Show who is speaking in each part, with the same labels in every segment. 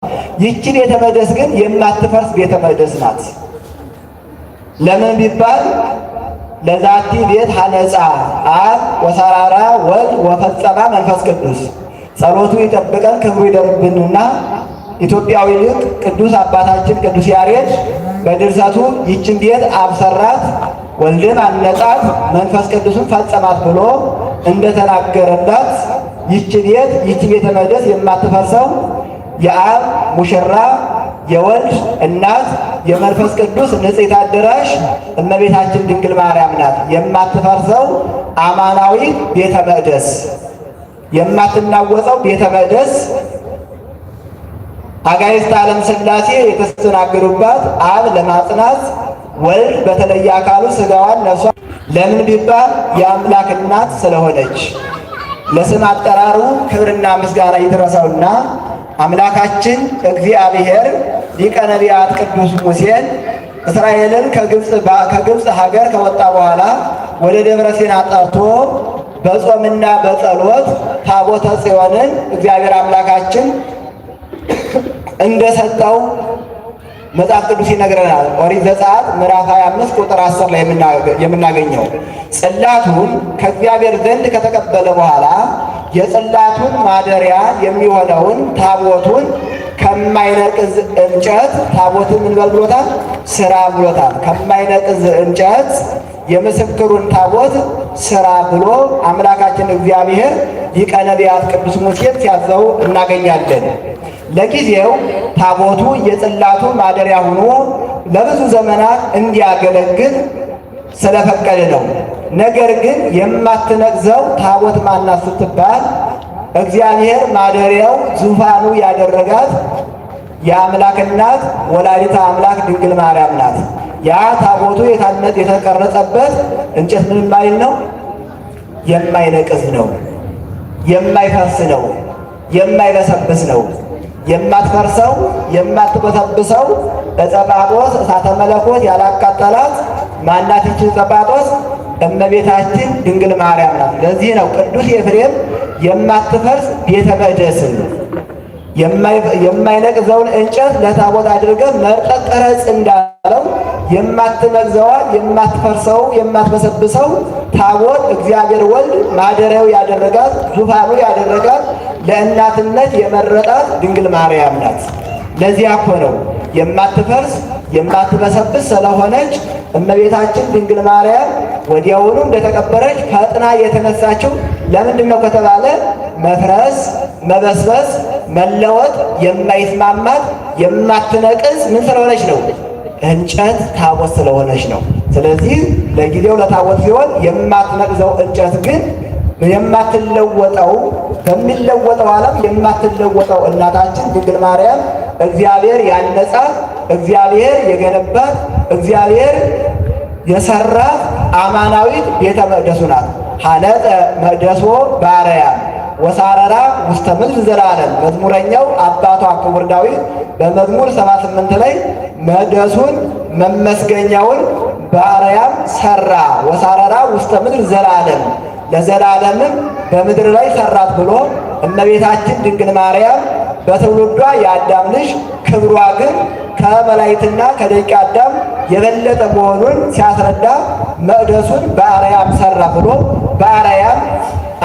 Speaker 1: ይህች ቤተ መቅደስ ግን የማትፈርስ ቤተ መቅደስ ናት። ለምን ቢባል ለዛቲ ቤት ሐነጻ አብ ወሰራራ ወልድ ወፈጸማ መንፈስ ቅዱስ። ጸሎቱ ይጠብቀን ክብሩ ይደርብንና ኢትዮጵያዊ ሊቅ ቅዱስ አባታችን ቅዱስ ያሬድ በድርሰቱ ይህችን ቤት አብ ሰራት፣ ወልድን አነጻት፣ መንፈስ ቅዱስን ፈጸማት ብሎ እንደተናገረላት ይህች ቤተ መቅደስ የማትፈርሰው የአብ ሙሽራ የወልድ እናት የመንፈስ ቅዱስ ንጽሕት አዳራሽ እመቤታችን ድንግል ማርያም ናት። የማትፈርሰው አማናዊ ቤተ መቅደስ፣ የማትናወጸው ቤተ መቅደስ አጋዕዝተ ዓለም ሥላሴ የተስተናገዱባት አብ ለማጽናት ወልድ በተለየ አካሉ ሥጋዋን ነፍሷን ለምን ቢባል የአምላክ እናት ስለሆነች ለስም አጠራሩ ክብርና ምስጋና ይድረሰውና አምላካችን እግዚአብሔር ሊቀ ነቢያት ቅዱስ ሙሴን እስራኤልን ከግብፅ ሀገር ከወጣ በኋላ ወደ ደብረ ሲና ጠርቶ በጾምና በጸሎት ታቦተ ጽዮንን እግዚአብሔር አምላካችን እንደሰጠው መጽሐፍ ቅዱስ ይነግረናል። ኦሪት ዘጸአት ምዕራፍ 25 ቁጥር 10 ላይ የምናገኘው ጽላቱን ከእግዚአብሔር ዘንድ ከተቀበለ በኋላ የጽላቱን ማደሪያ የሚሆነውን ታቦቱን ከማይነቅዝ እንጨት ታቦትን ምን በል ብሎታል? ስራ ብሎታል። ከማይነቅዝ እንጨት የምስክሩን ታቦት ስራ ብሎ አምላካችን እግዚአብሔር ሊቀ ነቢያት ቅዱስ ሙሴን ሲያዘው እናገኛለን። ለጊዜው ታቦቱ የጽላቱ ማደሪያ ሆኖ ለብዙ ዘመናት እንዲያገለግል ስለፈቀደ ነው። ነገር ግን የማትነቅዘው ታቦት ማናት ስትባል እግዚአብሔር ማደሪያው ዙፋኑ ያደረጋት የአምላክ እናት ወላዲተ አምላክ ድንግል ማርያም ናት። ያ ታቦቱ የተቀረጸበት እንጨት ምን ማለት ነው? የማይነቅዝ ነው፣ የማይፈርስ ነው፣ የማይበሰብስ ነው። የማትፈርሰው የማትበሰብሰው ዕፀ እሳተ መለኮት ያላቃጠላት ማናት? ይህች ዕፀ እመቤታችን ድንግል ማርያም ናት። ለዚህ ነው ቅዱስ ኤፍሬም የማትፈርስ ቤተ መቅደስን የማይነቅዘውን እንጨት ለታቦት አድርገህ መርጠህ ቅረጽ እንዳለው የማትነቅዘዋ የማትፈርሰው የማትበሰብሰው ታቦት እግዚአብሔር ወልድ ማደሪያው ያደረጋት ዙፋኑ ያደረጋት ለእናትነት የመረጣት ድንግል ማርያም ናት። ለዚያ እኮ ነው የማትፈርስ የማትበሰብስ ስለሆነች እመቤታችን ድንግል ማርያም ወዲያውኑ እንደተቀበረች ፈጥና የተነሳችው። ለምንድን ነው ከተባለ መፍረስ፣ መበስበስ፣ መለወጥ የማይስማማት የማትነቅዝ ምን ስለሆነች ነው? እንጨት ታቦት ስለሆነች ነው። ስለዚህ ለጊዜው ለታቦት ሲሆን የማትነቅዘው እንጨት ግን የማትለወጠው በሚለወጠው ዓለም የማትለወጠው እናታችን ድንግል ማርያም እግዚአብሔር ያነጻት እግዚአብሔር የገነባት እግዚአብሔር የሰራት አማናዊት ቤተ መቅደሱ ናት። ሐነጸ መቅደሶ በአርያም ወሳረራ ውስተ ምድር ዘላለም። መዝሙረኛው አባቷ ክቡር ዳዊት በመዝሙር 78 ላይ መቅደሱን መመስገኛውን በአርያም ሰራ ወሳረራ ውስተ ምድር ዘላለም ለዘላለምም በምድር ላይ ሰራት ብሎ እመቤታችን ድንግል ማርያም በትውልዷ የአዳም ልጅ ክብሯ ግን ከመላእክትና ከደቂቀ አዳም የበለጠ መሆኑን ሲያስረዳ መቅደሱን በአርያም ሰራ ብሎ በአርያም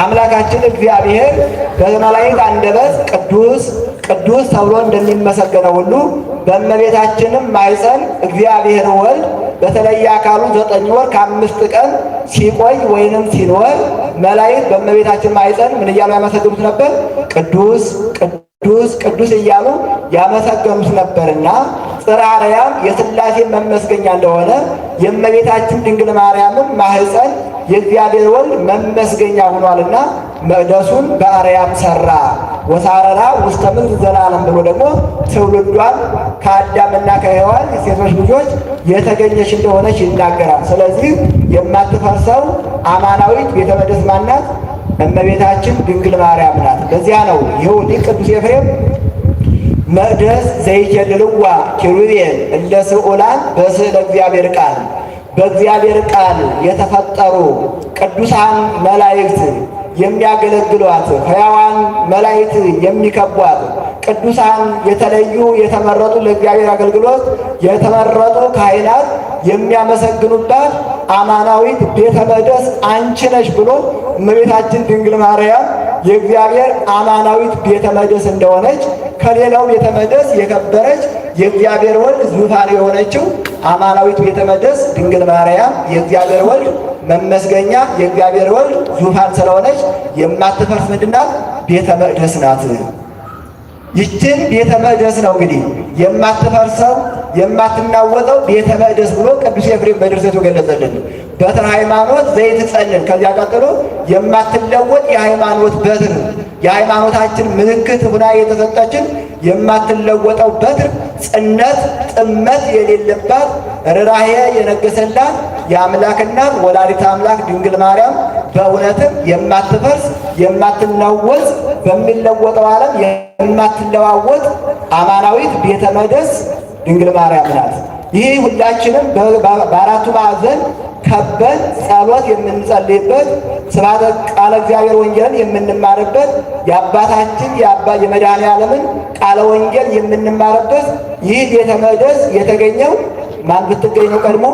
Speaker 1: አምላካችን እግዚአብሔር በመላእክት አንደበት ቅዱስ ቅዱስ ተብሎ እንደሚመሰገነው ሁሉ በእመቤታችንም ማኅፀን እግዚአብሔር ወልድ በተለየ አካሉ 9 ወር ከ5 ቀን ሲቆይ ወይንም ሲኖር መላእክት በእመቤታችን ማኅፀን ምን እያሉ ያመሰግኑት ነበር? ቅዱስ ቅዱስ ቅዱስ እያሉ ያመሰገኑት ነበርና ጽርሐ አርያም የሥላሴ መመስገኛ እንደሆነ የእመቤታችን ድንግል ማርያምን ማኅፀን የእግዚአብሔር ወልድ መመስገኛ ሆኗልና መቅደሱን በአርያም ሰራ ወሳረራ ውስተ ምድር ዘላለም ብሎ ደግሞ ትውልዷን ከአዳምና ከሔዋን ሴቶች ልጆች የተገኘች እንደሆነች ይናገራል። ስለዚህ የማትፈርሰው አማናዊት ቤተ መቅደስ ማናት? እመቤታችን ድንግል ማርያም ናት። ለዚያ ነው ይኸው ሊቅ ቅዱስ ኤፍሬም መቅደስ ዘይኬልልዋ ኪሩቤል እለ ስዑላን በስዕለ እግዚአብሔር ቃል በእግዚአብሔር ቃል የተፈጠሩ ቅዱሳን መላእክት የሚያገለግሏት ሕያዋን መላእክት የሚከቧት ቅዱሳን የተለዩ የተመረጡ ለእግዚአብሔር አገልግሎት የተመረጡ ካህናት የሚያመሰግኑባት አማናዊት ቤተ መቅደስ አንቺ ነሽ ብሎ እመቤታችን ድንግል ማርያም የእግዚአብሔር አማናዊት ቤተ መቅደስ እንደሆነች ከሌላው ቤተ መቅደስ የከበረች የእግዚአብሔር ወልድ ዙፋን የሆነችው አማናዊት ቤተ መቅደስ ድንግል ማርያም የእግዚአብሔር ወልድ መመስገኛ የእግዚአብሔር ወልድ ዙፋን ስለሆነች የማትፈርስ ምንድን ናት? ቤተ መቅደስ ናት። ይችን ቤተ መቅደስ ነው እንግዲህ የማትፈርሰው የማትናወጠው ቤተ መቅደስ ብሎ ቅዱስ ኤፍሬም በድርሰቱ ገለጸልን። በትረ ሃይማኖት ዘይትጸንን፣ ከዚያ ቀጥሎ የማትለወጥ የሃይማኖት በትር የሃይማኖታችን ምልክት ሁና የተሰጠችን የማትለወጠው በትር ጽነት ጥመት የሌለባት ርኅራኄ የነገሰላት የአምላክ እናት ወላዲተ አምላክ ድንግል ማርያም በእውነትም የማትፈርስ የማትናወጥ በሚለወጠው ዓለም የማትለዋወጥ አማናዊት ቤተ መቅደስ ድንግል ማርያም ናት። ይህ ሁላችንም በአራቱ ማዕዘን ከበን ጸሎት የምንጸልይበት ስብሐተ ቃለ እግዚአብሔር ወንጌልን የምንማርበት የአባታችን የመድኃኔዓለምን ቃለ ወንጌል የምንማርበት ይህ ቤተ መቅደስ የተገኘው ማን ብትገኘው ቀድሞ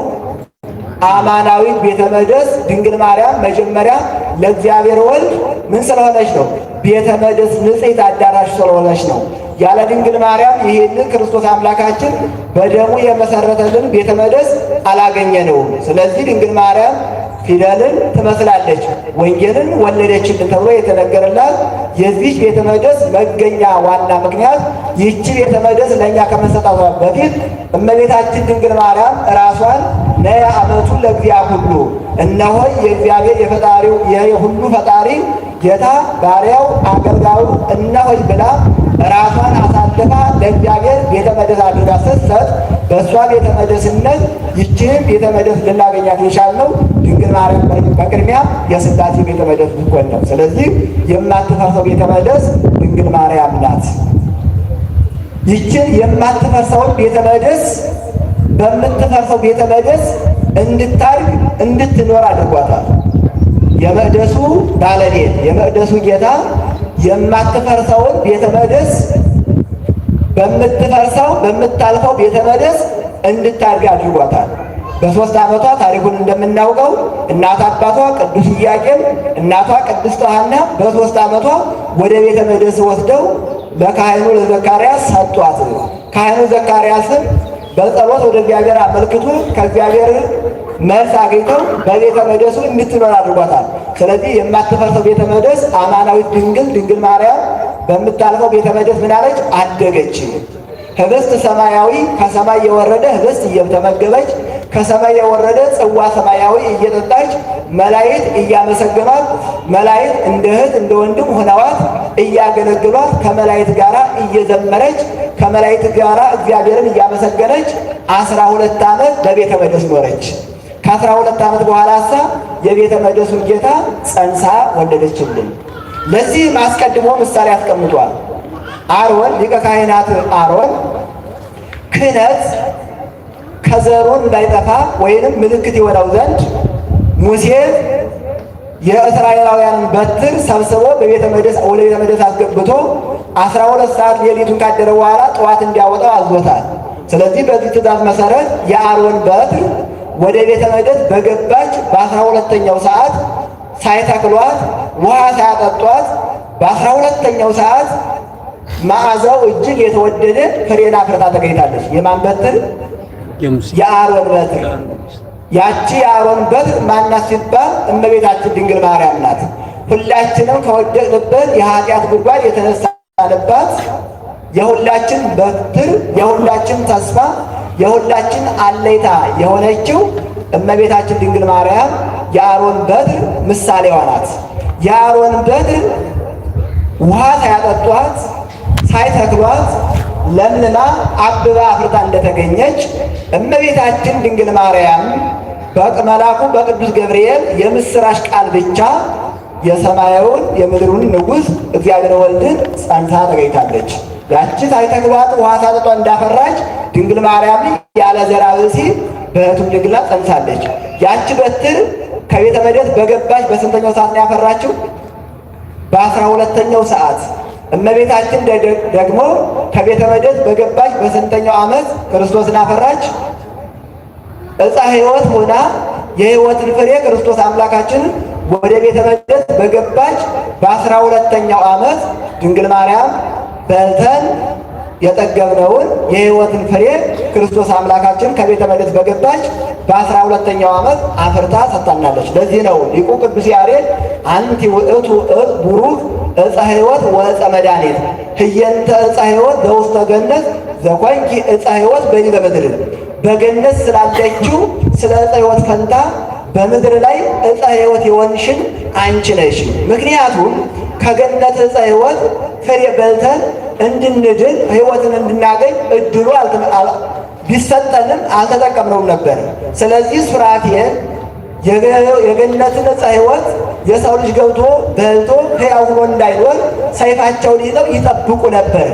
Speaker 1: አማናዊት ቤተ መቅደስ ድንግል ማርያም መጀመሪያ ለእግዚአብሔር ወልድ ምን ስለሆነች ነው? ቤተ መቅደስ ንጽሕት አዳራሽ ስለሆነች ነው። ያለ ድንግል ማርያም ይህንን ክርስቶስ አምላካችን በደሙ የመሰረተልን ቤተ መቅደስ አላገኘነውም። ስለዚህ ድንግል ማርያም ፊደልን ትመስላለች፣ ወንጌልን ወለደችልን ተብሎ የተነገረላት የዚህ ቤተ መቅደስ መገኛ ዋና ምክንያት ይህች ቤተ መቅደስ ለእኛ ከመሰጣቷ በፊት እመቤታችን ድንግል ማርያም ራሷን ነያ አመቱ ለእግዚአ ሁሉ እነሆ የእግዚአብሔር የፈጣሪው የሁሉ ፈጣሪ ጌታ ባሪያው አገልጋዩ እነሆኝ ብላ ራሷን አሳልፋ ለእግዚአብሔር ቤተ መቅደስ አድርጋ ስትሰጥ በእሷ ቤተ መቅደስነት ይህችንም ቤተ መቅደስ ልናገኛት የቻልነው ድንግል ማርያም በቅድሚያ የሥላሴ ቤተ መቅደስ ብትሆን ነው። ስለዚህ የማትፈርሰው ቤተ መቅደስ ድንግል ማርያም ናት። ይህችን የማትፈርሰውን ቤተ መቅደስ በምትፈርሰው ቤተ መቅደስ እንድታድግ እንድትኖር አድርጓታል። የመቅደሱ ባለቤት የመቅደሱ ጌታ የማትፈርሰውን ቤተ መቅደስ በምትፈርሰው በምታልፈው ቤተ መቅደስ እንድታድግ አድርጓታል። በ3 ዓመቷ ታሪኩን እንደምናውቀው እናት አባቷ ቅዱስ ኢያቄም እናቷ ቅድስት ሐና በ3 ዓመቷ ወደ ቤተ መቅደስ ወስደው ለካህኑ ለዘካርያስ ሰጧት። ካህኑ ዘካርያስም በጸሎት ወደ እግዚአብሔር አመልክቶ ከእግዚአብሔር መልስ አግኝተው በቤተ መቅደሱ እንድትኖር አድርጓታል። ስለዚህ የማትፈርሰው ቤተ መቅደስ አማናዊት ድንግል ማርያም በምታልፈው ቤተ መቅደስ ምን አለች? አደገች። ህብስት ሰማያዊ ከሰማይ የወረደ ህብስት እየተመገበች ከሰማይ የወረደ ጽዋ ሰማያዊ እየጠጣች መላእክት እያመሰገኗት መላእክት እንደ እህት እንደ ወንድም ሆነዋት እያገለግሏት ከመላእክት ጋራ እየዘመረች ከመላእክት ጋራ እግዚአብሔርን እያመሰገነች 12 ዓመት በቤተ መቅደስ ኖረች። ከ12 ዓመት በኋላ የቤተ መቅደሱን ጌታ ጸንሳ ወለደችልን። ለዚህ አስቀድሞ ምሳሌ አስቀምጧል። አሮን ሊቀ ካህናት አሮን ክህነት ከዘሩ እንዳይጠፋ ወይንም ምልክት የሆነው ዘንድ ሙሴ የእስራኤላውያንን በትር ሰብስቦ በቤተ መቅደስ ወደ ቤተ መቅደስ አስገብቶ 12 ሰዓት ሌሊቱን ካደረ በኋላ ጠዋት እንዲያወጣው አዝዞታል። ስለዚህ በዚህ ትእዛዝ መሰረት የአሮን በትር ወደ ቤተ መቅደስ በገባች በ12ኛው ሰዓት ሳይተክሏት ውሃ ሳያጠጧት በ12ኛው ሰዓት መዓዛው እጅግ የተወደደ ፍሬን አፍርታ ተገኝታለች። የማን በትር? የአሮን በትር። ያቺ የአሮን በትር ማናት ሲባል እመቤታችን ድንግል ማርያም ናት። ሁላችንም ከወደቅንበት የኃጢአት ጉድጓድ የተነሳንባት የሁላችን በትር የሁላችን ተስፋ የሁላችን አለይታ የሆነችው እመቤታችን ድንግል ማርያም የአሮን በትር ምሳሌዋ ናት። የአሮን በትር ውሃ ሳያጠጧት ሳይተክሏት ለምልማ አብባ አፍርታ እንደተገኘች እመቤታችን ድንግል ማርያም በመልአኩ በቅዱስ ገብርኤል የምስራች ቃል ብቻ የሰማያዊውን የምድሩን ንጉሥ እግዚአብሔር ወልድን ጸንሳ ተገኝታለች። ያቺ ሳይተክሏት ውሃ ሳያጠጧት እንዳፈራች ድንግል ማርያም ያለ ዘራ ብእሲ በሕቱም ድንግልና ጸንሳለች። ያቺ በትር ከቤተ መቅደስ በገባች በስንተኛው ሰዓት ነው ያፈራችው? በ12ኛው ሰዓት። እመቤታችን ደግሞ ከቤተ መቅደስ በገባች በስንተኛው ዓመት ክርስቶስን አፈራች? ዕፀ ሕይወት ሆና የሕይወትን ፍሬ ክርስቶስ አምላካችን ወደ ቤተ መቅደስ በገባች በ12ኛው ዓመት ድንግል ማርያም በልተን የጠገብነውን የሕይወትን ፍሬ ክርስቶስ አምላካችን ከቤተ መቅደስ በገባች በ12ኛው ዓመት አፍርታ ሰጥታናለች። ለዚህ ነው ሊቁ ቅዱስ ያሬድ አንቲ ውእቱ ቡሩክ ዕፀ ሕይወት ወዕፀ መድኃኒት ህየንተ ዕፀ ሕይወት ዘውስተ ገነት ዘኮንኪ ዕፀ ሕይወት በዲበ ምድር። በገነት ስላለችው ስለ ዕፀ ሕይወት ፈንታ በምድር ላይ ዕፀ ሕይወት የሆንሽን አንቺ ነሽ። ምክንያቱም ከገነት ዕፀ ሕይወት ፍሬ በልተን እንድንድን ሕይወትን እንድናገኝ እድሉ ቢሰጠንም አልተጠቀምነውም ነበር። ስለዚህ ሱራፌል የገነትን ዕፀ ሕይወት የሰው ልጅ ገብቶ በልቶ ሕያው ሆኖ እንዳይኖር ሰይፋቸውን ይዘው ይጠብቁ ነበር።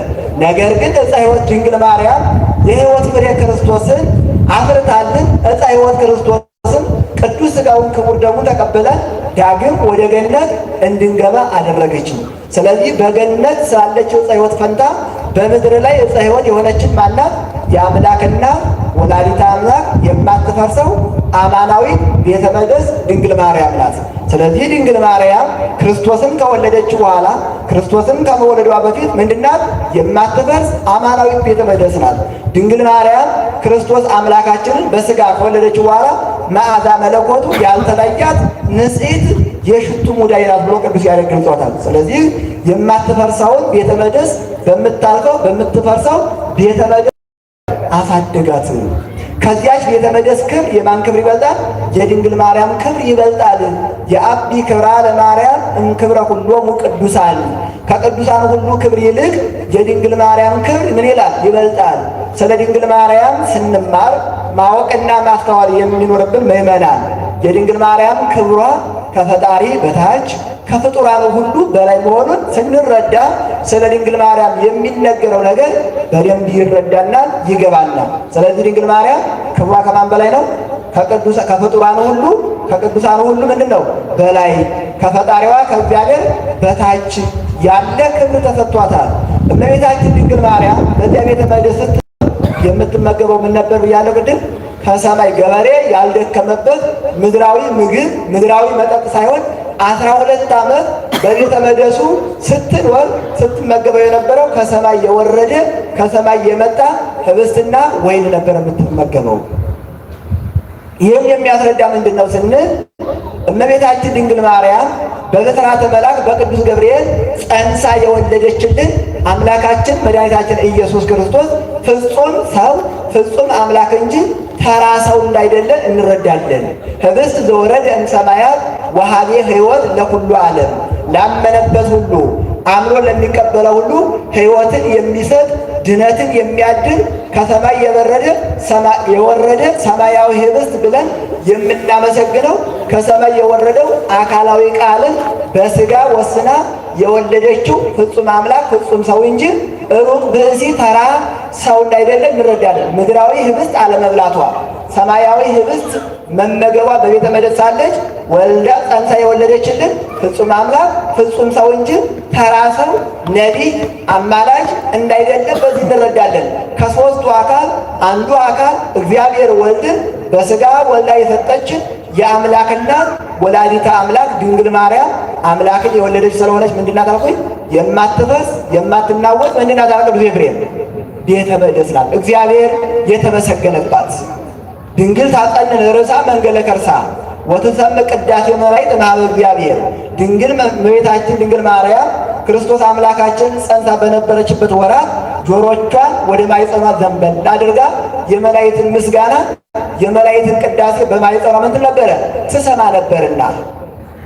Speaker 1: ነገር ግን ዕፀ ሕይወት ድንግል ማርያም የሕይወት ፍሬ ክርስቶስን አፍርታልን ዕፀ ሕይወት ክርስቶስን ቅዱስ ሥጋውን ክቡር ደሙን ተቀብለን ዳግም ወደ ገነት እንድንገባ አደረገችው። ስለዚህ በገነት ስላለችው ዕፀ ሕይወት ፈንታ በምድር ላይ ዕፀ ሕይወት የሆነችን ማናት? የአምላክና ወላዲተ አምላክ የማትፈርሰው አማናዊት ቤተ መቅደስ ድንግል ማርያም ናት። ስለዚህ ድንግል ማርያም ክርስቶስን ከወለደችው በኋላ ክርስቶስን ከመወለዷ በፊት ምንድናት? የማትፈርስ አማናዊት ቤተ መቅደስ ናት። ድንግል ማርያም ክርስቶስ አምላካችንን በሥጋ ከወለደችው በኋላ መዓዛ መለኮቱ ያልተለያት ንጽሕት የሽቱ ሙዳይ ናት ብሎ ቅዱስ ያሬድ ገልጾታል። ስለዚህ የማትፈርሰውን ቤተ መቅደስ በምትፈርሰው ቤተ መቅደስ አሳደጋት። ከዚያች ቤተ መቅደስ ክብር የማን ክብር ይበልጣል? የድንግል ማርያም ክብር ይበልጣል። የአቢ ክብራ ለማርያም እምክብረ ሁሎሙ ቅዱሳን። ከቅዱሳን ሁሉ ክብር ይልቅ የድንግል ማርያም ክብር ምን ይላል? ይበልጣል። ስለ ድንግል ማርያም ስንማር ማወቅና ማስተዋል የሚኖርብን ምእመናን የድንግል ማርያም ክብሯ ከፈጣሪ በታች ከፍጡራኑ ሁሉ በላይ መሆኑን ስንረዳ ስለ ድንግል ማርያም የሚነገረው ነገር በደንብ ይረዳናል፣ ይገባናል። ስለዚህ ድንግል ማርያም ክብሯ ከማን በላይ ነው? ከፍጡራኑ ሁሉ ከቅዱሳኑ ሁሉ ምንድን ነው? በላይ ከፈጣሪዋ ከእግዚአብሔር በታች ያለ ክብር ተሰጥቷታል። እመቤታችን ድንግል ማርያም በዚያ ቤተ መቅደስ የምትመገበው ምን ነበር ብያለሁ ቅድም? ከሰማይ ገበሬ ያልደከመበት ምድራዊ ምግብ ምድራዊ መጠጥ ሳይሆን 12 ዓመት በቤተ መቅደሱ ስትኖር ስትመገበው የነበረው ከሰማይ የወረደ ከሰማይ የመጣ ህብስትና ወይን ነበር የምትመገበው። ይህም የሚያስረዳ ምንድን ነው ስንል እመቤታችን ድንግል ማርያም በብስራተ መልአክ በቅዱስ ገብርኤል ጸንሳ የወለደችልን አምላካችን መድኃኒታችን ኢየሱስ ክርስቶስ ፍጹም ሰው ፍጹም አምላክ እንጂ ተራ ሰው እንዳይደለ እንረዳለን። ህብስት ዘወረደ እምሰማያት ወሀቤ ሕይወት ለኩሉ ዓለም፣ ላመነበት ሁሉ አምኖ ለሚቀበለው ሁሉ ሕይወትን የሚሰጥ ድነትን የሚያድን ከሰማይ የወረደ ሰማያዊ ህብስት ብለን የምናመሰግነው ከሰማይ የወረደው አካላዊ ቃልን በሥጋ ወስና የወለደችው ፍጹም አምላክ ፍጹም ሰው እንጂ ሩቅ ብእሲ ተራ ሰው እንዳይደለ እንረዳለን። ምድራዊ ህብስት አለመብላቷ ሰማያዊ ህብስት መመገቧ በቤተ መቅደስ ሳለች ወልዳ ጸንሳ የወለደችልን ፍጹም አምላክ ፍጹም ሰው እንጂ ተራ ሰው ነቢይ አማላጅ እንዳይደለ በዚህ እንረዳለን። ከሦስቱ አካል አንዱ አካል እግዚአብሔር ወልድን በሥጋ ወልዳ የሰጠችን የአምላክ እናት ወላዲተ አምላክ ድንግል ማርያም አምላክን የወለደች ስለሆነች ምንድናት አልኩኝ? የማትፈርስ የማትናወጥ ምንድናት አለ ቅዱስ ኤፍሬም? ቤተ መቅደስ ናት። እግዚአብሔር የተመሰገነባት ድንግል ታጸንን ርእሳ መንገለ ከርሳ ወትሰምዕ ቅዳሴ መላእክት እምኀበ እግዚአብሔር። ድንግል እመቤታችን ድንግል ማርያም ክርስቶስ አምላካችን ጸንሳ በነበረችበት ወራት ጆሮቿን ወደ ማኅፀኗ ዘንበል አድርጋ የመላእክትን ምስጋና የመላእክትን ቅዳሴ በማኅፀኗ ምን ነበረ? ትሰማ ነበርና።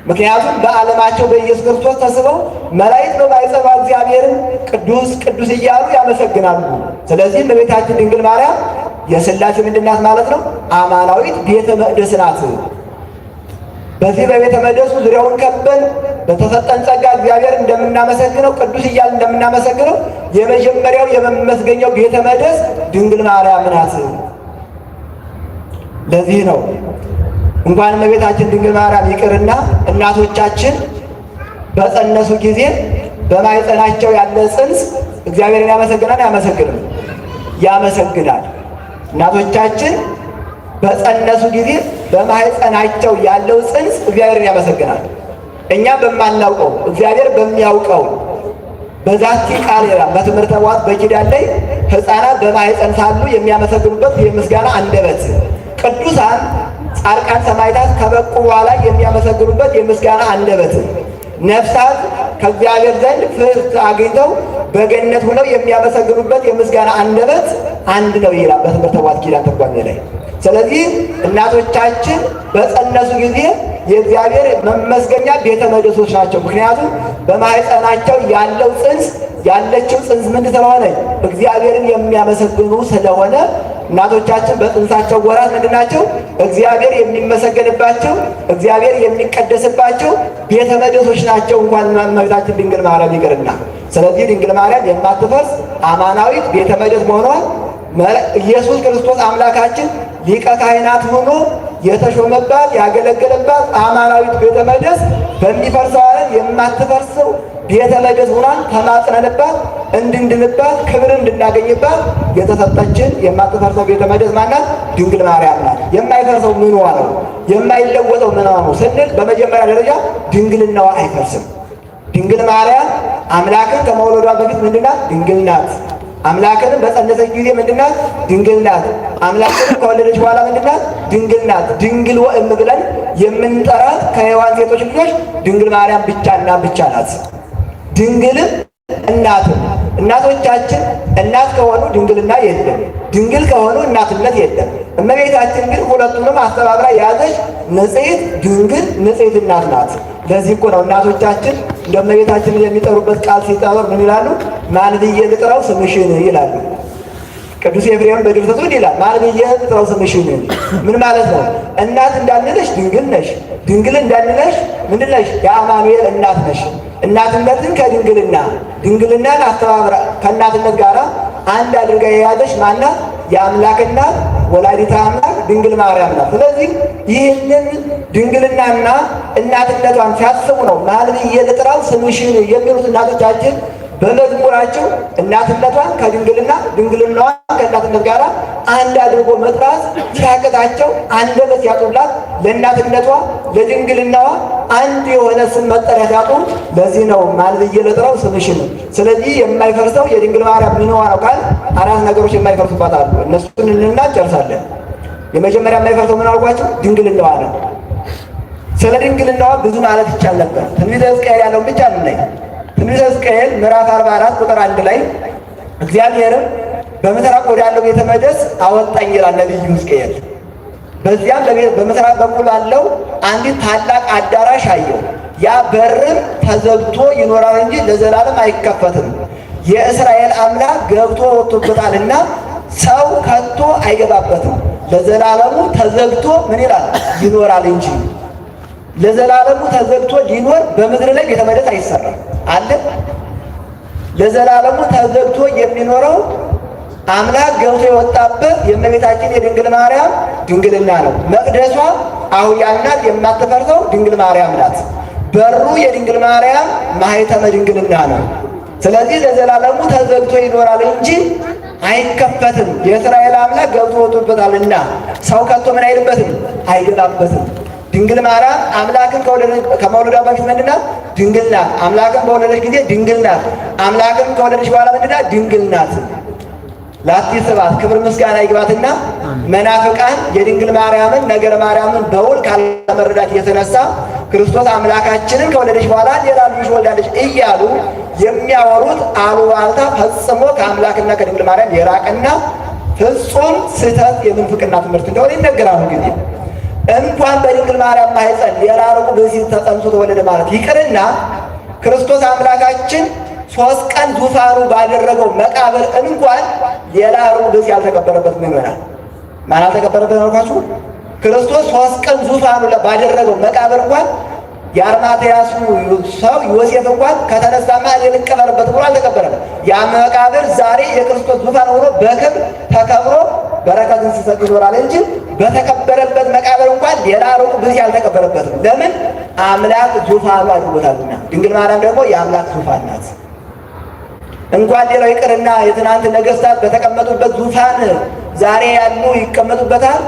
Speaker 1: ምክንያቱም በዓለማቸው በኢየሱስ ክርስቶስ ተስበው መላእክት በማኅፀኗ እግዚአብሔርን ቅዱስ ቅዱስ እያሉ ያመሰግናሉ። ስለዚህ እመቤታችን ድንግል ማርያም የሥላሴ ምንድን ናት ማለት ነው? አማናዊት ቤተ መቅደስ ናት። በዚህ በቤተ መቅደሱ ዙሪያውን ከበን በተሰጠን ጸጋ እግዚአብሔር እንደምናመሰግነው ቅዱስ እያልን እንደምናመሰግነው የመጀመሪያው የመመስገኛው ቤተ መቅደስ ድንግል ማርያም ናት። ለዚህ ነው እንኳን እመቤታችን ድንግል ማርያም ይቅርና እናቶቻችን በጸነሱ ጊዜ በማኅፀናቸው ያለ ጽንስ እግዚአብሔርን ያመሰግናል አያመሰግንም? ያመሰግናል። እናቶቻችን በጸነሱ ጊዜ በማኅፀናቸው ያለው ጽንስ እግዚአብሔርን ያመሰግናል። እኛ በማናውቀው እግዚአብሔር በሚያውቀው በዛቲ ቃል ይላል በትምህርተ ኅቡዓት በኪዳን ላይ ሕፃናት በማኅፀን ሳሉ የሚያመሰግኑበት የምስጋና አንደበት፣ ቅዱሳን ጻድቃን ሰማዕታት ከበቁ በኋላ የሚያመሰግኑበት የምስጋና አንደበት፣ ነፍሳት ከእግዚአብሔር ዘንድ ፍርድ አግኝተው በገነት ሆነው የሚያመሰግኑበት የምስጋና አንደበት አንድ ነው ይላል በትምህርተ ኅቡዓት ኪዳን ትርጓሜ ላይ። ስለዚህ እናቶቻችን በጸነሱ ጊዜ የእግዚአብሔር መመስገኛ ቤተ መቅደሶች ናቸው። ምክንያቱም በማኅፀናቸው ያለው ጽንስ ያለችው ጽንስ ምን ስለሆነ እግዚአብሔርን የሚያመሰግኑ ስለሆነ እናቶቻችን በጽንሳቸው ወራት ምንድን ናቸው? እግዚአብሔር የሚመሰገንባቸው እግዚአብሔር የሚቀደስባቸው ቤተ መቅደሶች ናቸው። እንኳን እመቤታችን ድንግል ማርያም ይቅርና። ስለዚህ ድንግል ማርያም የማትፈርስ አማናዊት ቤተ መቅደስ መሆኗን ኢየሱስ ክርስቶስ አምላካችን ሊቀ ካህናት ሆኖ የተሾመባት ያገለገለባት አማናዊት ቤተ መቅደስ በሚፈርሰው ዓለም የማትፈርሰው ቤተ መቅደስ ሆኗን ተማጽነንባት እንድንድንባት ክብር እንድናገኝባት የተሰጠችን የማትፈርሰው ቤተ መቅደስ ማናት? ድንግል ማርያም ናት። የማይፈርሰው ምኗ ነው? የማይለወጠው ምኗ ነው ስንል በመጀመሪያ ደረጃ ድንግልናዋ አይፈርስም። ድንግል ማርያም አምላክን ከመውለዷ በፊት ምንድናት? ድንግል ናት። አምላክንም በጸነሰች ጊዜ ምንድናት? ድንግል ናት። አምላክንም ከወለደች በኋላ ምንድናት? ድንግል ናት። ድንግል ወእም ብለን የምንጠራት ከሔዋን ሴቶች ልጆች ድንግል ማርያም ብቻና ብቻ ናት። ድንግልም እናትም እናቶቻችን እናት ከሆኑ ድንግልና የለም፣ ድንግል ከሆኑ እናትነት የለም። እመቤታችን ግን ሁለቱንም አስተባብራ የያዘች ንጽሕት ድንግል ንጽሕት እናት ናት። ለዚህ እኮ ነው እናቶቻችን እንደ እመቤታችንን የሚጠሩበት ቃል ሲጠሩ ምን ይላሉ? ማን ብዬ ልጥራው ስምሽን ይላሉ። ቅዱስ ኤፍሬም በድርሰቱ ይላል ማን ብዬ ልጥራው ስምሽን። ምን ማለት ነው? እናት እንዳንለሽ ድንግል ነሽ፣ ድንግል እንዳንለሽ ምንድን ነሽ? የአማኑኤል እናት ነሽ። እናትነትን ከድንግልና ድንግልናን አስተባብራ ከእናትነት ጋር አንድ አድርጋ የያዘች ማናት? የአምላክ እናት ወላዲተ አምላክ ድንግል ማርያም ናት። ስለዚህ ይህንን ድንግልናና እናትነቷን ሲያስቡ ነው ማን ብዬ ልጥራው ስምሽን የሚሉት እናቶቻችን በመዝሙራቸው እናትነቷን ከድንግልና ድንግልናዋን ከእናትነት ጋር አንድ አድርጎ መጥራት ሲያቅታቸው አንደበት ያጡላት ለእናትነቷ ለድንግልናዋ አንድ የሆነ ስም መጠሪያ ሲያጡ ለዚህ ነው ማን ብዬ ልጥራው ስምሽን። ስለዚህ የማይፈርሰው የድንግል ማርያም ምንዋ ነው ካል አራት ነገሮች የማይፈርሱባት አሉ። እነሱን እንልና ጨርሳለን። የመጀመሪያ የማይፈርሰው ምን አልኳቸው? ድንግልናዋ ነው። ስለ ድንግልናዋ ብዙ ማለት ይቻል ነበር። ትንቢተ ሕዝቅኤል ያለውን ብቻ እንይ። ትንቢተ ሕዝቅኤል ምዕራፍ 44 ቁጥር 1 ላይ እግዚአብሔርም በምሥራቅ ወዳለው ቤተ መቅደስ አወጣኝ ይላል ነቢዩ ሕዝቅኤል። በዚያም በምሥራቅ በኩል አለው አንዲት ታላቅ አዳራሽ አየሁ። ያ በርም ተዘግቶ ይኖራል እንጂ ለዘላለም አይከፈትም። የእስራኤል አምላክ ገብቶ ወጥቶበታልና ሰው ከቶ አይገባበትም። ለዘላለሙ ተዘግቶ ምን ይላል? ይኖራል እንጂ። ለዘላለሙ ተዘግቶ ሊኖር በምድር ላይ ቤተ መቅደስ አይሰራም አለ። ለዘላለሙ ተዘግቶ የሚኖረው አምላክ ገብቶ የወጣበት የእመቤታችን የድንግል ማርያም ድንግልና ነው። መቅደሷ አሁያም ናት፣ የማትፈርሰው ድንግል ማርያም ናት። በሩ የድንግል ማርያም ማኅተመ ድንግልና ነው። ስለዚህ ለዘላለሙ ተዘግቶ ይኖራል እንጂ አይከፈትም። የእስራኤል አምላክ ገብቶ ወጥቶበታልና ሰው ከቶ ምን አይልበትም? አይገባበትም። ድንግል ማርያም አምላክን ከመውለዷ በፊት ምንድን ናት? ድንግል ናት። አምላክን በወለደች ጊዜ ድንግል ናት። አምላክን ከወለደች በኋላ ምንድን ናት? ድንግል ናት። ላቲ ስብሐት ክብር ምስጋና ይግባትና መናፍቃን የድንግል ማርያምን ነገረ ማርያምን በውል ካለመረዳት የተነሳ ክርስቶስ አምላካችንን ከወለደች በኋላ ሌላ ልጅ ወልዳለች እያሉ የሚያወሩት አሉባልታ ፈጽሞ ከአምላክና ከድንግል ማርያም የራቀና ፍጹም ስህተት የምንፍቅና ትምህርት እንደሆነ ይነገራሉ። ጊዜ እንኳን በድንግል ማርያም ማኅፀን ሌላ ርቁ ብእሲ ተጸንሶ ተወለደ ማለት ይቅርና ክርስቶስ አምላካችን 3 ቀን ዙፋኑ ባደረገው መቃብር እንኳን ሌላ ርቁ ብእሲ ያልተቀበረበት ምዕመናን ማን አልተቀበረበት አልኳችሁ? ክርስቶስ 3 ቀን ዙፋኑ ባደረገው መቃብር እንኳን የአርማትያሱ ሰው ዮሴፍ እንኳን ከተነሳማ ልንቀበርበት ብሎ አልተቀበረም። ያ መቃብር ዛሬ የክርስቶስ ዙፋን ሆኖ በክብር ተከብሮ በረከትን ሲሰጥ ይኖራል እንጂ በተከበረበት መቃብር እንኳን ሌላ ሩቅ ብዙ ያልተቀበረበትም። ለምን? አምላክ ዙፋኑ አድርጎታልና። ድንግል ማርያም ደግሞ የአምላክ ዙፋን ናት። እንኳን ሌላው ይቅርና የትናንት ነገሥታት በተቀመጡበት ዙፋን ዛሬ ያሉ ይቀመጡበታል።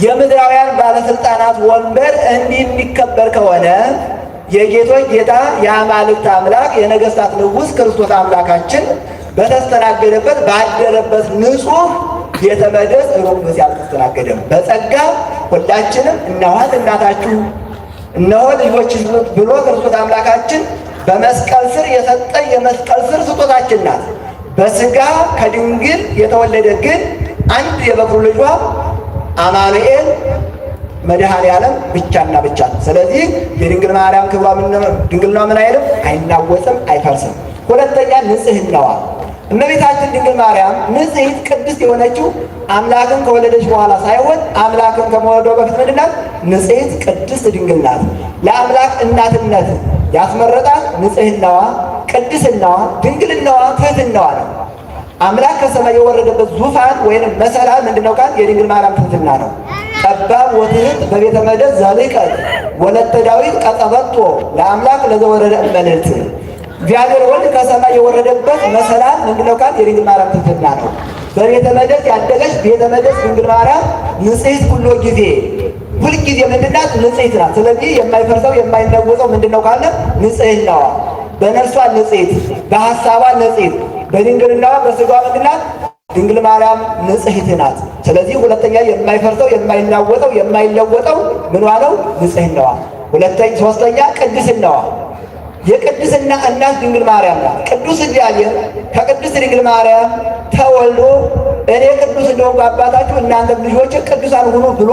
Speaker 1: የምድራውያን ባለስልጣናት ወንበር እንዲህ የሚከበር ከሆነ የጌቶች ጌታ የአማልክት አምላክ የነገሥታት ንጉሥ ክርስቶስ አምላካችን በተስተናገደበት ባደረበት ንጹሕ ቤተ መቅደስ ሩቅ ብእሲ አልተስተናገደም። በጸጋ ሁላችንም እነኋት እናታችሁ እነሆ ልጆችሽ ብሎ ክርስቶስ አምላካችን በመስቀል ስር የሰጠን የመስቀል ስር ስጦታችን ናት። በሥጋ ከድንግል የተወለደ ግን አንድ የበኩር ልጇ አማኑኤል መድኃኔ ዓለም ብቻና ብቻ ነው። ስለዚህ የድንግል ማርያም ክብሯ ድንግልና ምን አይልም፣ አይናወጽም፣ አይፈርስም። ሁለተኛ ንጽሕናዋ እመቤታችን ድንግል ማርያም ንጽሕት ቅድስት የሆነችው አምላክን ከወለደች በኋላ ሳይሆን አምላክን ከመወለዷ በፊት ምንድን ናት? ንጽሕት ቅድስት ድንግል ናት። ለአምላክ እናትነት ያስመረጣት ንጽሕናዋ፣ ቅድስናዋ፣ ድንግልናዋ፣ ትሕትናዋ ነው። አምላክ ከሰማይ የወረደበት ዙፋን ወይም መሰላል ምንድነው ካል የድንግል ማርያም ትሕትና ነው። ጠባብ ወትሕት በቤተ መቅደስ ዘልቀት ወለተ ዳዊት ቀጠበቶ ለአምላክ ለዘወረደ እመልዕልት። እግዚአብሔር ወልድ ከሰማይ የወረደበት መሰላል ምንድነው ካል የድንግል ማርያም ትሕትና ነው። በቤተ መቅደስ ያደገች ቤተ መቅደስ ድንግል ማርያም ንጽሕት ሁሉ ጊዜ ሁልጊዜ ምንድናት? ንጽሕት ናት። ስለዚህ የማይፈርሰው የማይለወጠው ምንድነው ካለ ንጽሕናዋ፣ በነፍሷ ንጽሕት፣ በሐሳቧ ንጽሕት፣ በድንግልናዋ በሥጋዋ ምንድናት? ድንግል ማርያም ንጽሕት ናት። ስለዚህ ሁለተኛ የማይፈርሰው የማይናወጠው የማይለወጠው ምንዋ ነው? ንጽሕናዋ። ሶስተኛ ቅድስናዋ። የቅድስና እናት ድንግል ማርያም ናት። ቅዱስ እግዚአብሔር ከቅድስት ድንግል ማርያም ተወልዶ እኔ ቅዱስ እንደሆንኩ አባታችሁ እናንተም ልጆች ቅዱሳን ሁኑ ብሎ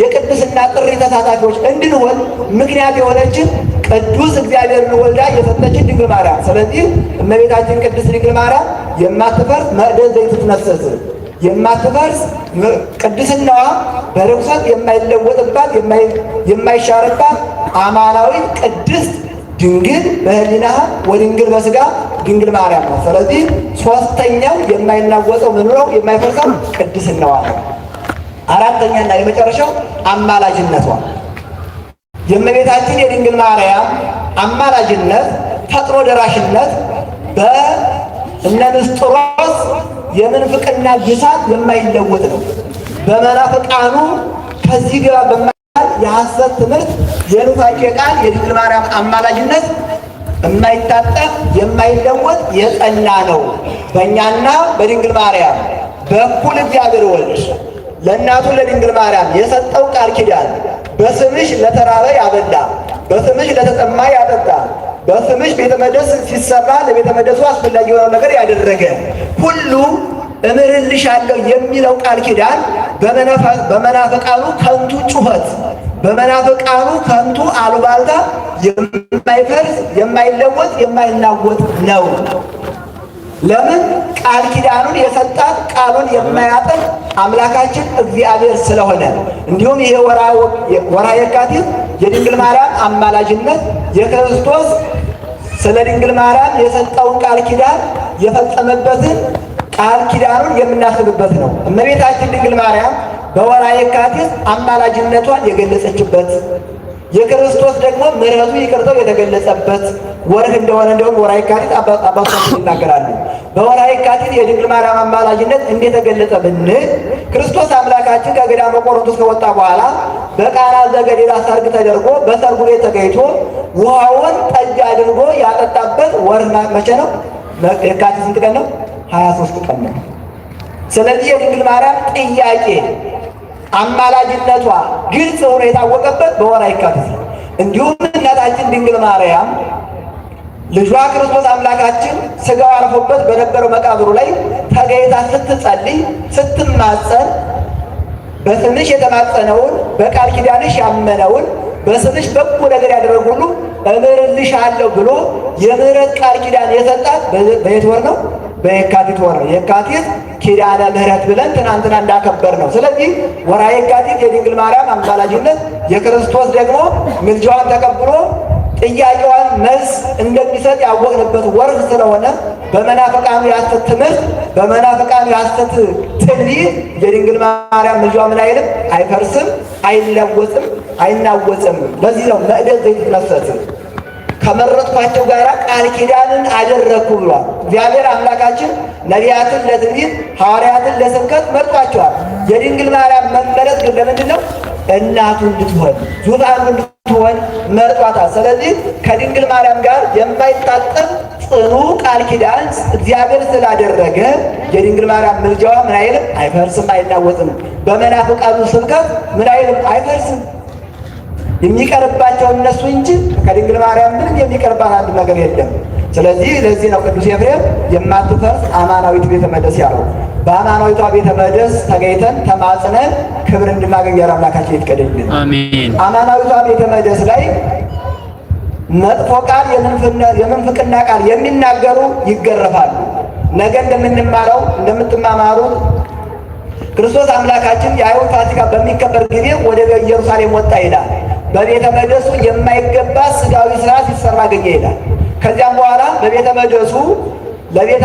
Speaker 1: የቅድስና ጥሪ ተሳታፊዎች እንድንሆን ምክንያት የሆነችን ቅዱስ እግዚአብሔርን ወልዳ የሰጠችን ድንግል ማርያም። ስለዚህ እመቤታችን ቅድስት ድንግል ማርያም የማትፈርስ መቅደስ ዘይትትነሰስ የማትፈርስ ቅድስናዋ በርኩሰት የማይለወጥባት የማይሻርባት አማናዊት ቅድስት ድንግል በሕሊናሃ ወድንግል በሥጋ ድንግል ማርያም ነው። ስለዚህ ሶስተኛው የማይናወጠው ምን ነው? የማይፈርሰው ቅድስናዋ ነው። አራተኛና የመጨረሻው አማላጅነቷ። የእመቤታችን የድንግል ማርያም አማላጅነት፣ ፈጥኖ ደራሽነት በእነ ንስጥሮስ የምንፍቅና ግሳት የማይለወጥ ነው። በመናፍቃኑ ከዚህ ግባ የሐሰት ትምህርት የኑፋቄ ቃል የድንግል ማርያም አማላጅነት የማይታጠፍ የማይለወጥ የጸና ነው። በእኛና በድንግል ማርያም በኩል እግዚአብሔር ወልድ ለእናቱ ለድንግል ማርያም የሰጠው ቃል ኪዳን በስምሽ ለተራበ ያበላ፣ በስምሽ ለተጠማ ያጠጣ፣ በስምሽ ቤተ መቅደስ ሲሰራ ለቤተ መቅደሱ አስፈላጊ የሆነው ነገር ያደረገ ሁሉ እምርልሻለሁ የሚለው ቃል ኪዳን በመናፍቃኑ ከንቱ ጩኸት በመናፍቃኑ ከንቱ አሉባልታ የማይፈርስ የማይለወጥ የማይናወጥ ነው። ለምን? ቃል ኪዳኑን የሰጣት ቃሉን የማያጥፍ አምላካችን እግዚአብሔር ስለሆነ። እንዲሁም ይሄ ወርኃ የካቲት የድንግል ማርያም አማላጅነት የክርስቶስ ስለ ድንግል ማርያም የሰጠውን ቃል ኪዳን የፈጸመበትን ቃል ኪዳኑን የምናስብበት ነው። እመቤታችን ድንግል ማርያም በወርኃ የካቲት አማላጅነቷን የገለጸችበት የክርስቶስ ደግሞ ምሕረቱ ይቅርታው የተገለጸበት ወርህ እንደሆነ እንደውም ወርኃ የካቲት አባቶቻችን ይናገራሉ። በወርኃ የካቲት የድንግል ማርያም አማላጅነት እንዴት ተገለጸ ብንል ክርስቶስ አምላካችን ከገዳመ ቆሮንቶስ ከወጣ በኋላ በቃና ዘገሊላ ሰርግ ተደርጎ በሰርጉ ላይ ተገኝቶ ውሃውን ጠጅ አድርጎ ያጠጣበት ወርህ መቼ ነው? የካቲት ስንት ቀን ነው? 23 ቀን ነው። ስለዚህ የድንግል ማርያም ጥያቄ አማላጅነቷ ግልጽ ሆኖ የታወቀበት በወርኃ የካቲት ነው። እንዲሁም እናታችን ድንግል ማርያም ልጇ ክርስቶስ አምላካችን ሥጋው አርፎበት በነበረው መቃብሩ ላይ ተገይታ ስትጸልይ ስትማጸን በስምሽ የተማጸነውን በቃል ኪዳንሽ ያመነውን በስምሽ በጎ ነገር ያደረጉ ሁሉ እምርልሻለሁ ብሎ የምህረት ቃል ኪዳን የሰጣት በየት ወር ነው? በየካቲት ወር ነው። የካቲት ኪዳነ ምህረት ብለን ትናንትና እንዳከበር ነው። ስለዚህ ወርኃ የካቲት የድንግል ማርያም አማላጅነት የክርስቶስ ደግሞ ምልጃዋን ተቀብሎ ጥያቄዋን መልስ እንደሚሰጥ ያወቅንበት ወርህ ስለሆነ በመናፍቃኑ የሐሰት ትምህርት በመናፍቃኑ የሐሰት ትንቢት የድንግል ማርያም ምልጃዋ ምን አይልም? አይፈርስም፣ አይለወጥም፣ አይናወጽም። ለዚህ ነው መቅደስ ዘይትነሰት ከመረጥኳቸው ጋር ቃል ኪዳንን አደረግኩ ብሏል። እግዚአብሔር አምላካችን ነቢያትን ለትንቢት ሐዋርያትን ለስብከት መርጧቸዋል። የድንግል ማርያም መመረጥ ግን ለምንድን ነው? እናቱ እንድትሆን ዙፋኑ እንድትሆን መርጧታል። ስለዚህ ከድንግል ማርያም ጋር የማይታጠፍ ጽኑ ቃል ኪዳን እግዚአብሔር ስላደረገ የድንግል ማርያም ምልጃዋ ምን አይልም? አይፈርስም፣ አይናወጥም። በመናፍቃኑ ስብከት ምን አይልም? አይፈርስም። የሚቀርባቸው እነሱ እንጂ ከድንግል ማርያም ምንም የሚቀርባት አንድ ነገር የለም። ስለዚህ ለዚህ ነው ቅዱስ ኤፍሬም የማትፈርስ አማናዊት ቤተ መቅደስ ያለው። በአማናዊቷ ቤተ መቅደስ ተገኝተን ተማጽነን ክብር እንድናገኝ አምላካችን ይፍቀድልን። አሜን። አማናዊቷ ቤተ መቅደስ ላይ መጥፎ ቃል የምንፍቅና ቃል የሚናገሩ ይገረፋሉ። ነገ እንደምንማረው እንደምትማማሩት ክርስቶስ አምላካችን የአይሁድ ፋሲካ በሚከበር ጊዜ ወደ ኢየሩሳሌም ወጣ ይላል። በቤተ መቅደሱ የማይገባ ሥጋዊ ሥራ ሲሰራ አገኘ ይላል። ከዚያም በኋላ ለቤተ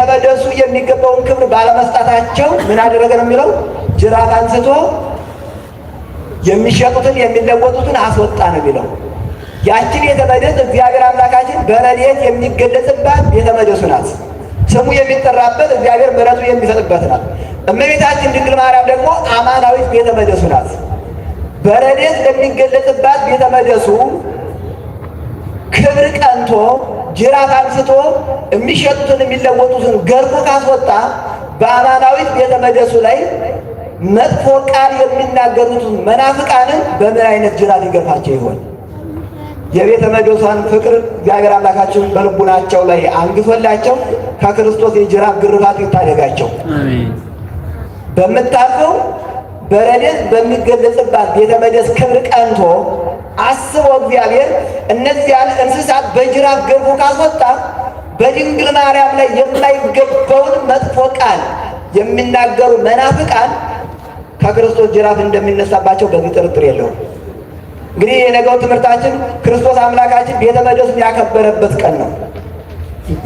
Speaker 1: መቅደሱ የሚገባውን ክብር ባለመስጣታቸው ምን አደረገ ነው የሚለው? ጅራፍ አንስቶ የሚሸጡትን የሚለወጡትን አስወጣ ነው የሚለው። ያችን ቤተ መቅደስ እግዚአብሔር አምላካችን በረድኤት የሚገለጽባት ቤተ መቅደሱ ናት። ስሙ የሚጠራበት እግዚአብሔር ምሕረቱ የሚሰጥበት ናት። እመቤታችን ድንግል ማርያም ደግሞ አማናዊት ቤተ መቅደሱ ናት። በረድኤት ለሚገለጽባት ቤተ መቅደሱ ክብር ቀንቶ ጅራፍ አንስቶ የሚሸጡትን የሚለወጡትን ገርፎ ካስወጣ በአማናዊት ቤተ መቅደሱ ላይ መጥፎ ቃል የሚናገሩትን መናፍቃንን በምን አይነት ጅራፍ ይገርፋቸው ይሆን? የቤተ መቅደሷን ፍቅር እግዚአብሔር አምላካችን በልቡናቸው ላይ አንግሶላቸው ከክርስቶስ የጅራፍ ግርፋት ይታደጋቸው። አሜን። በምታልፈው በረድኤት በሚገለጽባት ቤተ መቅደስ ክብር ቀንቶ አስቦ እግዚአብሔር እነዚያን እንስሳት በጅራፍ ገርፎ ካስወጣ በድንግል ማርያም ላይ የማይገባውን መጥፎ ቃል የሚናገሩ መናፍቃን ከክርስቶስ ጅራፍ እንደሚነሳባቸው በዚህ ጥርጥር የለውም። እንግዲህ የነገው ትምህርታችን ክርስቶስ አምላካችን ቤተ መቅደሱን ያከበረበት ቀን ነው።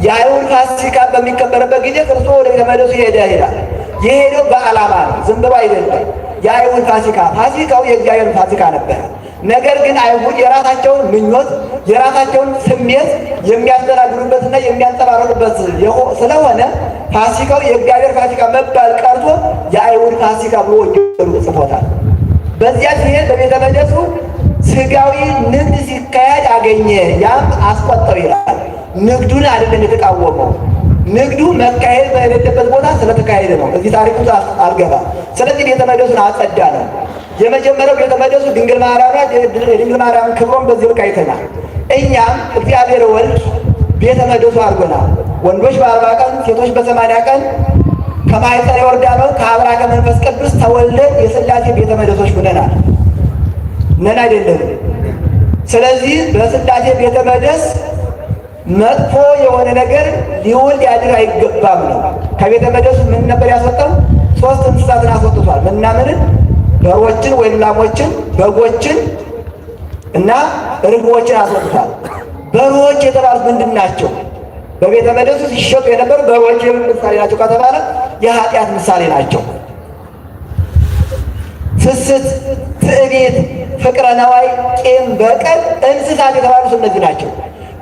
Speaker 1: የአይሁድ ፋሲካ በሚከበርበት ጊዜ ክርስቶስ ወደ ቤተ መቅደሱ ይሄዳል። የሄደው በዓላማ ነው፣ ዝም ብሎ አይደለም። የአይሁድ ፋሲካው የእግዚአብሔር ፋሲካ ነበረ። ነገር ግን አይሁድ የራሳቸውን ምኞት የራሳቸውን ስሜት የሚያስተናግዱበትና የሚያንጸባርቁበት ስለሆነ ፋሲካው የእግዚአብሔር ፋሲካ መባል ቀርቶ የአይሁድ ፋሲካ ብሎ ወንጌሉ ጽፎታል። በዚያ ሲሄድ በቤተ መቅደሱ ሥጋዊ ንግድ ሲካሄድ አገኘ። ያም አስቆጠው ይላል። ንግዱን አይደለም የተቃወመው፣ ንግዱ መካሄድ በሌለበት ቦታ ስለተካሄደ ነው። እዚህ ታሪክ ውስጥ አልገባም። ስለዚህ ቤተ መቅደሱን አጸዳ ነው። የመጀመሪያው ቤተ መቅደሱ ድንግል ማርያም ናት። የድንግል ማርያም ክብሮን በዚህ ልክ አይተናል። እኛም እግዚአብሔር ወልድ ቤተ መቅደሱ አድርጎናል። ወንዶች በ40 ቀን ሴቶች በ80 ቀን ከማኅፀነ ዮርዳኖስ ከአብራ ከመንፈስ ቅዱስ ተወልደን የሥላሴ ቤተ መቅደሶች ሆነናል ነን አይደለም። ስለዚህ በሥላሴ ቤተ መቅደስ መጥፎ የሆነ ነገር ሊውል ሊያድር አይገባም ነው። ከቤተ መቅደሱ ምን ነበር ያስወጣው? 3 እንስሳትን አስወጥቷል። ምንና ምንን? በሮችን ወይም ላሞችን፣ በጎችን እና ርግቦችን አስወጥቷል። በሮች የተባሉት ምንድን ናቸው? በቤተ መቅደሱ ሲሸጡ የነበሩ በሮች የምን ምሳሌ ናቸው ከተባለ የኃጢአት ምሳሌ ናቸው። ስስት፣ ትዕቢት፣ ፍቅረ ነዋይ፣ ቂም፣ በቀል እንስሳት የተባሉት እነዚህ ናቸው።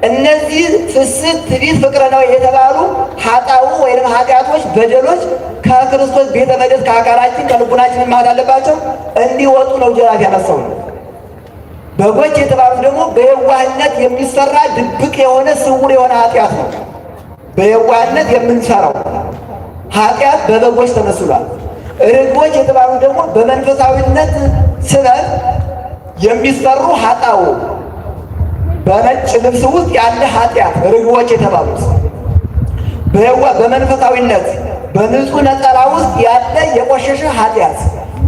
Speaker 1: እነዚህ ስስት፣ ትዕቢት፣ ፍቅረ ነዋይ የተባሉ ኃጣው ወይም ኃጢአቶች፣ በደሎች ከክርስቶስ ቤተ መቅደስ ከአካላችን ከልቡናችን ማለት አለባቸው እንዲወጡ ነው ጅራፍ ያነሳው ነው። በጎች የተባሉት ደግሞ በየዋህነት የሚሰራ ድብቅ የሆነ ስውር የሆነ ኃጢአት ነው። በየዋህነት የምንሰራው ኃጢአት በበጎች ተመስሏል። ርግቦች የተባሉት ደግሞ በመንፈሳዊነት ስበት የሚሰሩ ኃጣው በነጭ ልብስ ውስጥ ያለ ኃጢአት ርግቦች የተባሉት በመንፈሳዊነት በንጹህ ነጠላ ውስጥ ያለ የቆሸሸ ኃጢአት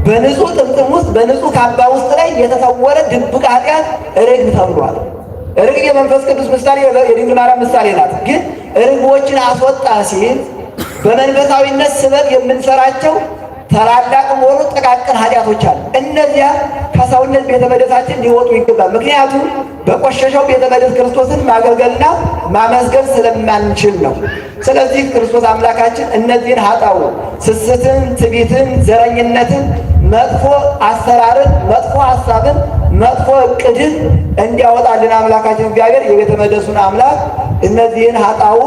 Speaker 1: በንጹህ ጥምጥም ውስጥ በንጹህ ካባ ውስጥ ላይ የተሰወረ ድብቅ ኃጢአት ርግብ ተብሏል። ርግብ የመንፈስ ቅዱስ ምሳሌ የድንግል ማርያም ምሳሌ ናት። ግን ርግቦችን አስወጣ ሲል በመንፈሳዊነት ስበት የምንሰራቸው ታላላቅ ሆኑ ጥቃቅን ኃጢአቶች አሉ። እነዚያ ከሰውነት ቤተ መቅደሳችን ሊወጡ ይገባል። ምክንያቱም በቆሸሸው ቤተ መቅደስ ክርስቶስን ማገልገልና ማመስገን ስለማንችል ነው። ስለዚህ ክርስቶስ አምላካችን እነዚህን ኃጣው ስስትን፣ ትዕቢትን፣ ዘረኝነትን፣ መጥፎ አሰራርን፣ መጥፎ ሐሳብን፣ መጥፎ እቅድን እንዲያወጣልን አምላካችን እግዚአብሔር የቤተ መቅደሱን አምላክ እነዚህን ኃጣው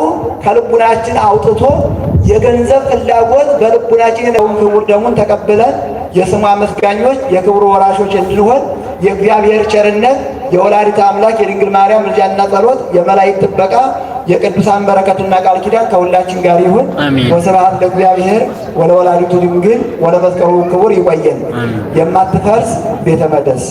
Speaker 1: ከልቡናችን አውጥቶ የገንዘብ ፍላጎት በልቡናችን ክቡር ደሙን ተቀብለን የስሙ አመስጋኞች የክብሩ ወራሾች እንድንሆን የእግዚአብሔር ቸርነት የወላዲተ አምላክ የድንግል ማርያም ምልጃና ጸሎት የመላእክት ጥበቃ የቅዱሳን በረከትና ቃል ኪዳን ከሁላችን ጋር ይሁን። ወስብሐት ለእግዚአብሔር ወለወላዲቱ ድንግል ወለመስቀሉ ክቡር። ይቆየን። የማትፈርስ ቤተ መቅደስ